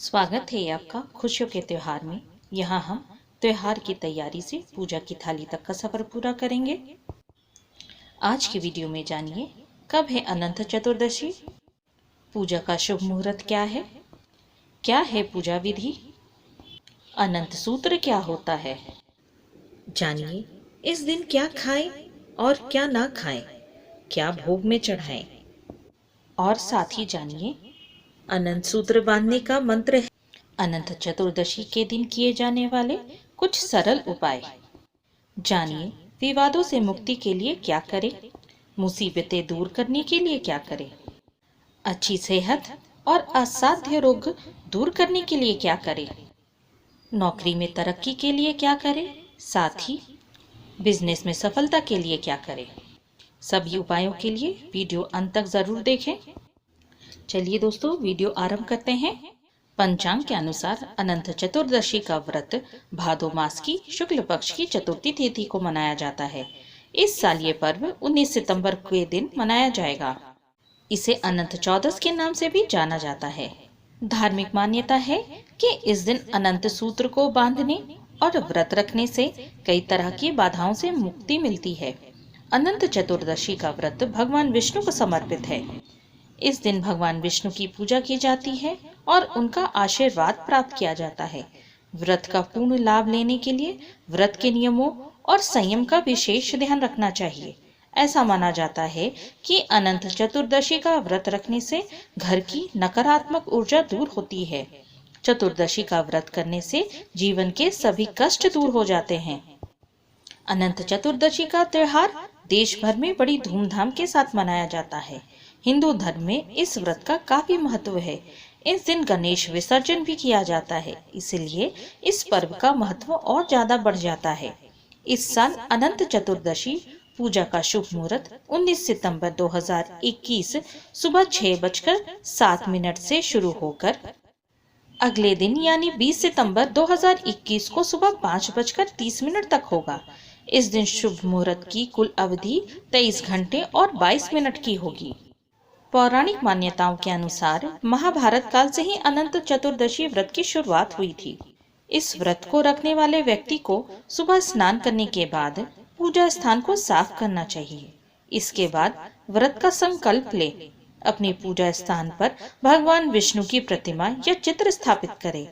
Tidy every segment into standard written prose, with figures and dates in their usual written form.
स्वागत है आपका खुशियों के त्योहार में। यहाँ हम त्योहार की तैयारी से पूजा की थाली तक का सफर पूरा करेंगे। आज की वीडियो में जानिए कब है अनंत चतुर्दशी, पूजा का शुभ मुहूर्त क्या है पूजा विधि, अनंत सूत्र क्या होता है। जानिए इस दिन क्या खाएं और क्या ना खाएं, क्या भोग में चढ़ाएं। और साथ ही जानिए अनंत सूत्र बांधने का मंत्र है। अनंत चतुर्दशी के दिन किए जाने वाले कुछ सरल उपाय जानिए। विवादों से मुक्ति के लिए क्या करें, मुसीबतें दूर करने के लिए क्या करें, अच्छी सेहत और असाध्य रोग दूर करने के लिए क्या करें, नौकरी में तरक्की के लिए क्या करें, साथ ही बिजनेस में सफलता के लिए क्या करें। सभी उपायों के लिए वीडियो अंत तक जरूर देखें। चलिए दोस्तों, वीडियो आरंभ करते हैं। पंचांग के अनुसार अनंत चतुर्दशी का व्रत भादो मास की शुक्ल पक्ष की चतुर्थी तिथि को मनाया जाता है। इस साल ये पर्व 19 सितंबर के दिन मनाया जाएगा। इसे अनंत चौदस के नाम से भी जाना जाता है। धार्मिक मान्यता है कि इस दिन अनंत सूत्र को बांधने और व्रत रखने से कई तरह की बाधाओं से मुक्ति मिलती है। अनंत चतुर्दशी का व्रत भगवान विष्णु को समर्पित है। इस दिन भगवान विष्णु की पूजा की जाती है और उनका आशीर्वाद प्राप्त किया जाता है। व्रत का पूर्ण लाभ लेने के लिए व्रत के नियमों और संयम का विशेष ध्यान रखना चाहिए। ऐसा माना जाता है कि अनंत चतुर्दशी का व्रत रखने से घर की नकारात्मक ऊर्जा दूर होती है। चतुर्दशी का व्रत करने से जीवन के सभी कष्ट दूर हो जाते हैं। अनंत चतुर्दशी का त्योहार देश भर में बड़ी धूमधाम के साथ मनाया जाता है। हिंदू धर्म में इस व्रत का काफी महत्व है। इस दिन गणेश विसर्जन भी किया जाता है, इसलिए इस पर्व का महत्व और ज्यादा बढ़ जाता है। इस साल अनंत चतुर्दशी पूजा का शुभ मुहूर्त 19 सितंबर 2021 सुबह 6:07 से शुरू होकर अगले दिन यानी 20 सितंबर 2021 को सुबह 5:30 तक होगा। इस दिन शुभ मुहूर्त की कुल अवधि 23 घंटे और 22 मिनट की होगी। पौराणिक मान्यताओं के अनुसार महाभारत काल से ही अनंत चतुर्दशी व्रत की शुरुआत हुई थी। इस व्रत को रखने वाले व्यक्ति को सुबह स्नान करने के बाद पूजा स्थान को साफ करना चाहिए। इसके बाद व्रत का संकल्प ले अपने पूजा स्थान पर भगवान विष्णु की प्रतिमा या चित्र स्थापित करें।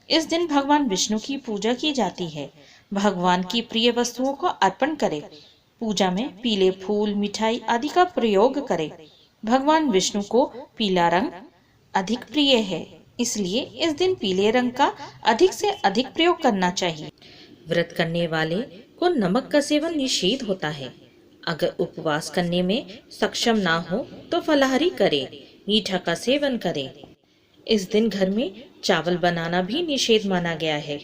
इस दिन भगवान विष्णु की पूजा की जाती है। भगवान की प्रिय वस्तुओं को अर्पण करें। पूजा में पीले फूल, मिठाई आदि का प्रयोग करें। भगवान विष्णु को पीला रंग अधिक प्रिय है, इसलिए इस दिन पीले रंग का अधिक से अधिक प्रयोग करना चाहिए। व्रत करने वाले को नमक का सेवन निषेध होता है। अगर उपवास करने में सक्षम ना हो तो फलाहारी करें, मीठा का सेवन करें। इस दिन घर में चावल बनाना भी निषेध माना गया है।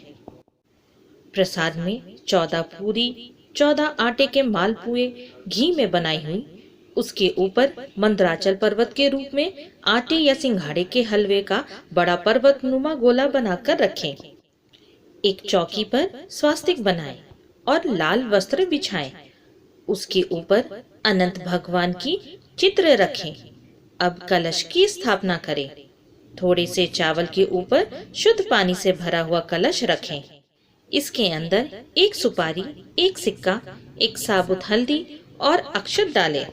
प्रसाद में 14 पूरी, 14 आटे के मालपुए घी में बनाई हुई, उसके ऊपर मंदराचल पर्वत के रूप में आटे या सिंघाड़े के हलवे का बड़ा पर्वत नुमा गोला बनाकर रखें। एक चौकी पर स्वास्तिक बनाएं और लाल वस्त्र बिछाएं। उसके ऊपर अनंत भगवान की चित्र रखें। अब कलश की स्थापना करें। थोड़े से चावल के ऊपर शुद्ध पानी से भरा हुआ कलश रखें। इसके अंदर एक सुपारी, एक सिक्का, एक साबुत हल्दी और अक्षत डालें।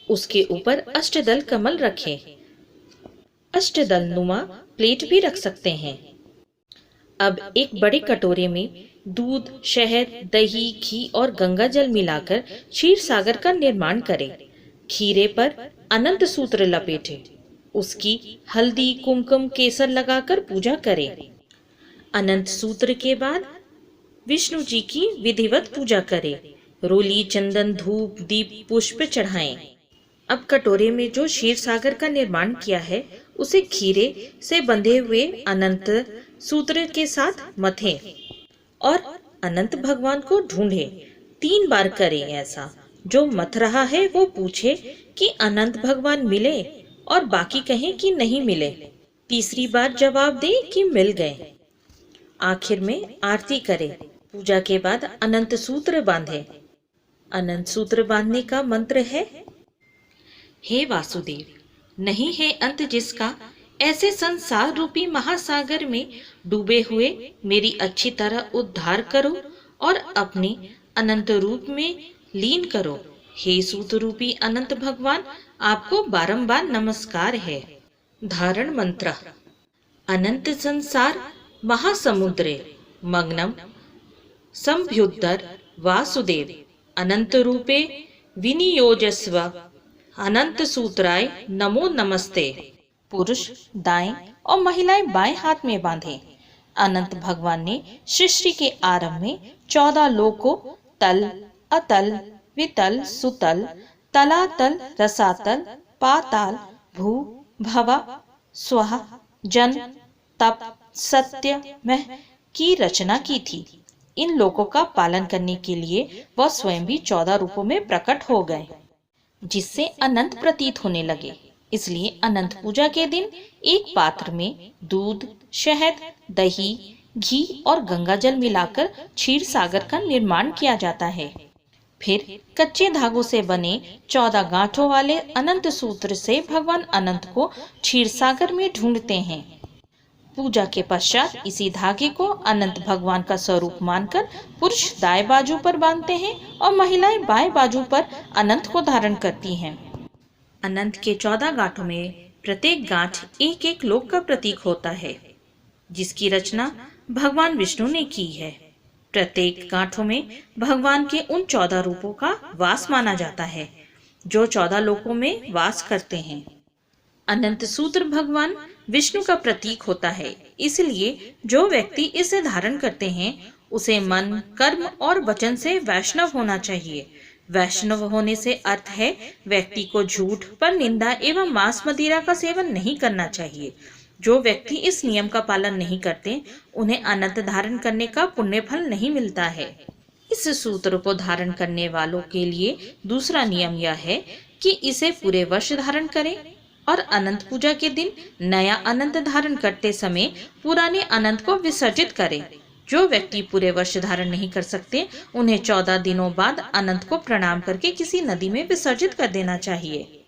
उसके ऊपर अष्टदल कमल रखें। अष्टदल नुमा प्लेट भी रख सकते हैं। अब एक बड़े कटोरे में दूध, शहद, दही, घी और गंगा जल मिलाकर क्षीर सागर का निर्माण करें। खीरे पर अनंत सूत्र लपेटें। उसकी हल्दी, कुमकुम, केसर लगाकर पूजा करें। अनंत सूत्र के बाद विष्णु जी की विधिवत पूजा करें। रोली, चंदन, धूप, दीप, पुष्प चढ़ाएं। अब कटोरे में जो क्षीर सागर का निर्माण किया है उसे खीरे से बंधे हुए अनंत सूत्र के साथ मथें और अनंत भगवान को ढूंढें। 3 बार करें ऐसा। जो मथ रहा है वो पूछे कि अनंत भगवान मिले और बाकी कहें कि नहीं मिले। तीसरी बार जवाब दे कि मिल गए। आखिर में आरती करें। पूजा के बाद अनंत सूत्र बांधें। अनंत सूत्र बांधने का मंत्र है, हे वासुदेव, नहीं है अंत जिसका, ऐसे संसार रूपी महासागर में डूबे हुए मेरी अच्छी तरह उद्धार करो और अपने अनंत रूप में लीन करो। हे सूत रूपी अनंत भगवान, आपको बारंबार नमस्कार है। धारण मंत्र। अनंत संसार महासमुद्रे मग्नम संभ्युद्धर वासुदेव अनंत रूपे विनियोजस्व अनंत सूत्राय नमो नमस्ते। पुरुष दाएं और महिलाएं बाएं हाथ में बांधे। अनंत भगवान ने सृष्टि के आरंभ में 14 लोकों तल, अतल, वितल, सुतल, तलातल, रसातल, पाताल, भू, भवा, स्वः, जन, तप, सत्य, मह की रचना की थी। इन लोकों का पालन करने के लिए वह स्वयं भी 14 रूपों में प्रकट हो गए, जिससे अनंत प्रतीत होने लगे। इसलिए अनंत पूजा के दिन एक पात्र में दूध, शहद, दही, घी और गंगा जल मिलाकर क्षीर सागर का निर्माण किया जाता है। फिर कच्चे धागों से बने 14 गांठों वाले अनंत सूत्र से भगवान अनंत को क्षीर सागर में ढूंढते हैं। पूजा के पश्चात इसी धागे को अनंत भगवान का स्वरूप मानकर पुरुष दाएं बाजू पर बांधते हैं और महिलाएं बाएं बाजू पर अनंत को धारण करती हैं। अनंत के 14 गांठों में प्रत्येक गांठ एक एक लोक का प्रतीक होता है, जिसकी रचना भगवान विष्णु ने की है। प्रत्येक गांठों में भगवान के उन 14 रूपों का वास माना जाता है, जो 14 लोकों में वास करते हैं। अनंत सूत्र भगवान विष्णु का प्रतीक होता है, इसलिए जो व्यक्ति इसे धारण करते हैं उसे मन, कर्म और वचन से वैष्णव होना चाहिए। वैष्णव होने से अर्थ है व्यक्ति को झूठ, पर निंदा एवं मांस मदिरा का सेवन नहीं करना चाहिए। जो व्यक्ति इस नियम का पालन नहीं करते, उन्हें अनंत धारण करने का पुण्य फल नहीं मिलता है। इस सूत्र को धारण करने वालों के लिए दूसरा नियम यह है कि इसे पूरे वर्ष धारण करें और अनंत पूजा के दिन नया अनंत धारण करते समय पुराने अनंत को विसर्जित करें। जो व्यक्ति पूरे वर्ष धारण नहीं कर सकते, उन्हें 14 दिनों बाद अनंत को प्रणाम करके किसी नदी में विसर्जित कर देना चाहिए।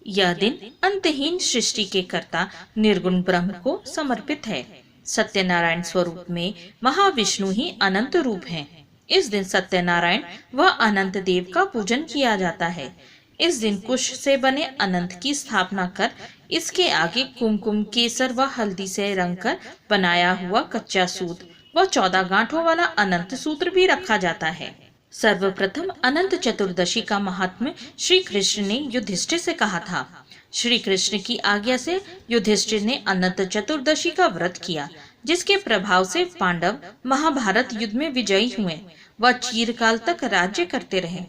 यह दिन अंतहीन सृष्टि के कर्ता निर्गुण ब्रह्म को समर्पित है। सत्यनारायण स्वरूप में महाविष्णु ही अनंत रूप हैं। इस दिन सत्यनारायण व अनंत देव का पूजन किया जाता है। इस दिन कुश से बने अनंत की स्थापना कर इसके आगे कुमकुम, केसर व हल्दी से रंगकर बनाया हुआ कच्चा सूत व 14 गांठों वाला अनंत सूत्र भी रखा जाता है। सर्वप्रथम अनंत चतुर्दशी का महात्म्य श्री कृष्ण ने युधिष्ठिर से कहा था। श्री कृष्ण की आज्ञा से युधिष्ठिर ने अनंत चतुर्दशी का व्रत किया, जिसके प्रभाव से पांडव महाभारत युद्ध में विजयी हुए व चिरकाल तक राज्य करते रहे।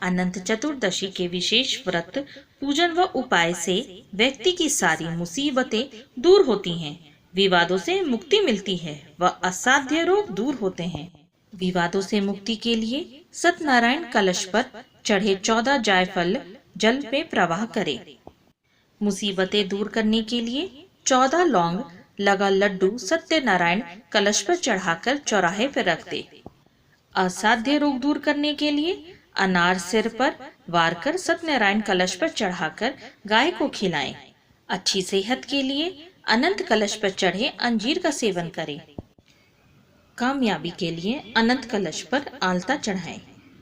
अनंत चतुर्दशी के विशेष व्रत, पूजन व उपाय से व्यक्ति की सारी मुसीबतें दूर होती हैं, विवादों से मुक्ति मिलती है व असाध्य रोग दूर होते हैं। विवादों से मुक्ति के लिए सत्यनारायण कलश पर चढ़े 14 जायफल जल में प्रवाह करे। मुसीबतें दूर करने के लिए 14 लौंग लगा लड्डू सत्यनारायण कलश पर चढ़ाकर चौराहे पर रख दे। असाध्य रोग दूर करने के लिए अनार सिर पर वार कर सत्यनारायण कलश पर चढ़ाकर गाय को खिलाएं। अच्छी सेहत के लिए अनंत कलश पर चढ़े अंजीर का सेवन करें। कामयाबी के लिए अनंत कलश पर आलता चढ़ाएं।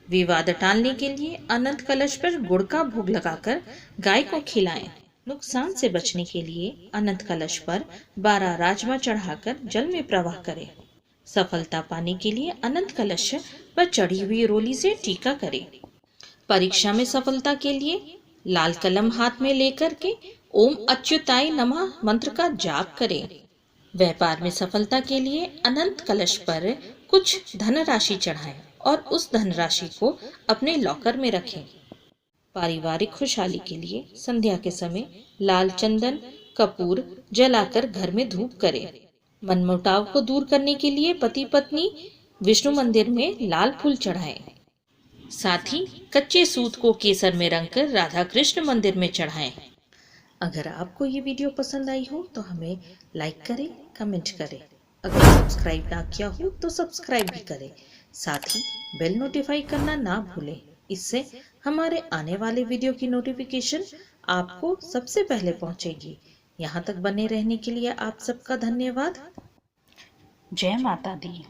विवाद टालने के लिए अनंत कलश पर गुड़ का भोग लगाकर गाय को खिलाएं। नुकसान से बचने के लिए अनंत कलश पर 12 राजमा चढ़ाकर जल में प्रवाह करें। सफलता पाने के लिए अनंत कलश पर चढ़ी हुई रोली से टीका करें। परीक्षा में सफलता के लिए लाल कलम हाथ में लेकर के ओम अच्युताय नमः मंत्र का जाप करें। व्यापार में सफलता के लिए अनंत कलश पर कुछ धनराशि चढ़ाएं और उस धनराशि को अपने लॉकर में रखें। पारिवारिक खुशहाली के लिए संध्या के समय लाल चंदन कपूर जलाकर घर में धूप करें। मनमुटाव को दूर करने के लिए पति पत्नी विष्णु मंदिर में लाल फूल चढ़ाएं। साथ ही कच्चे सूत को केसर में रंगकर राधा कृष्ण मंदिर में चढ़ाएं। अगर आपको ये वीडियो पसंद आई हो तो हमें लाइक करें, कमेंट करें। अगर सब्सक्राइब ना किया हो तो सब्सक्राइब भी करें। साथ ही बेल नोटिफाई करना ना भूलें। इससे हमारे आने वाले वीडियो की नोटिफिकेशन आपको सबसे पहले पहुंचेगी। यहाँ तक बने रहने के लिए आप सबका धन्यवाद। जय माता दी।